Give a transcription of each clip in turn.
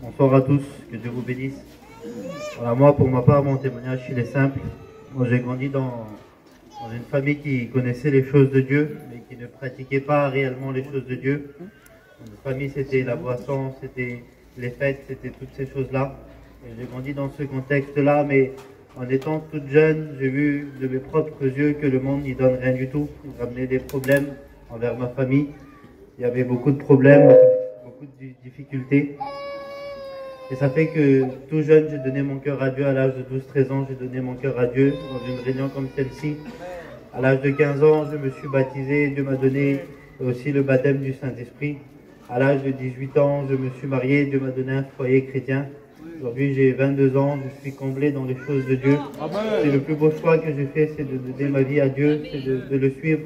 Bonsoir à tous, que Dieu vous bénisse. Voilà, moi, pour ma part, mon témoignage, il est simple. Moi, j'ai grandi dans une famille qui connaissait les choses de Dieu, mais qui ne pratiquait pas réellement les choses de Dieu. Notre famille, c'était la boisson, c'était les fêtes, c'était toutes ces choses-là. Et j'ai grandi dans ce contexte-là, mais en étant toute jeune, j'ai vu de mes propres yeux que le monde n'y donne rien du tout. Il ramenait des problèmes envers ma famille. Il y avait beaucoup de problèmes, beaucoup de difficultés. Et ça fait que tout jeune, j'ai donné mon cœur à Dieu. À l'âge de 12-13 ans, j'ai donné mon cœur à Dieu dans une réunion comme celle-ci. À l'âge de 15 ans, je me suis baptisé. Dieu m'a donné aussi le baptême du Saint-Esprit. À l'âge de 18 ans, je me suis marié. Dieu m'a donné un foyer chrétien. Aujourd'hui, j'ai 22 ans. Je suis comblé dans les choses de Dieu. C'est le plus beau choix que j'ai fait, c'est de donner ma vie à Dieu, c'est de le suivre.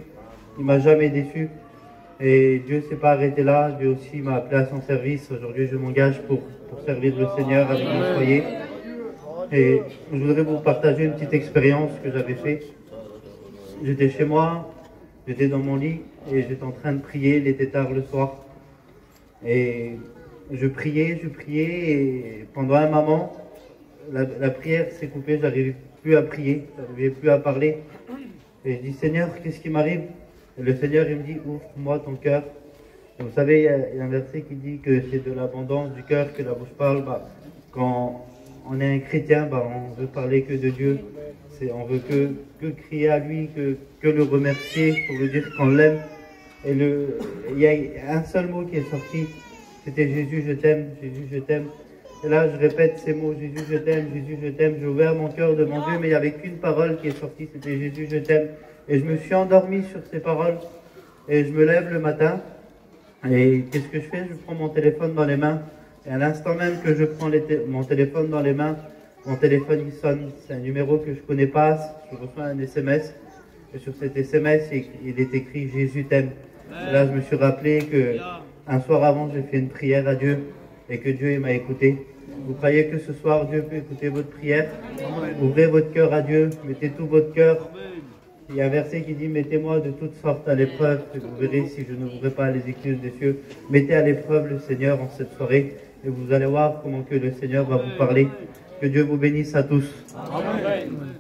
Il m'a jamais déçu. Et Dieu ne s'est pas arrêté là. Dieu aussi m'a appelé à son service. Aujourd'hui, je m'engage pour servir le Seigneur avec mon foyer. Et je voudrais vous partager une petite expérience que j'avais faite. J'étais chez moi, j'étais dans mon lit et j'étais en train de prier. Il était tard le soir. Et je priais et pendant un moment, la prière s'est coupée. J'arrivais plus à prier, j'arrivais plus à parler. Et je dis, Seigneur, qu'est-ce qui m'arrive? Et le Seigneur, il me dit, ouvre-moi ton cœur. Et vous savez, il y a un verset qui dit que c'est de l'abondance du cœur que la bouche parle. Quand on est un chrétien, on veut parler que de Dieu. On veut que crier à lui, que le remercier, pour lui dire qu'on l'aime. Et il y a un seul mot qui est sorti, c'était Jésus, je t'aime, Jésus, je t'aime. Et là, je répète ces mots, Jésus, je t'aime, Jésus, je t'aime. J'ai ouvert mon cœur devant Dieu, mais il n'y avait qu'une parole qui est sortie, c'était Jésus, je t'aime. Et je me suis endormi sur ces paroles. Et je me lève le matin. Et qu'est-ce que je fais? Je prends mon téléphone dans les mains. Et à l'instant même que je prends mon téléphone dans les mains, mon téléphone il sonne. C'est un numéro que je ne connais pas. Je reçois un SMS. Et sur cet SMS, il est écrit Jésus t'aime. Et là, je me suis rappelé que un soir avant, j'ai fait une prière à Dieu et que Dieu m'a écouté. Vous croyez que ce soir, Dieu peut écouter votre prière? Ouvrez votre cœur à Dieu. Mettez tout votre cœur. Il y a un verset qui dit, mettez-moi de toutes sortes à l'épreuve, et vous verrez si je n'ouvrirai pas les écluses des cieux. Mettez à l'épreuve le Seigneur en cette soirée, et vous allez voir comment que le Seigneur va vous parler. Que Dieu vous bénisse à tous. Amen.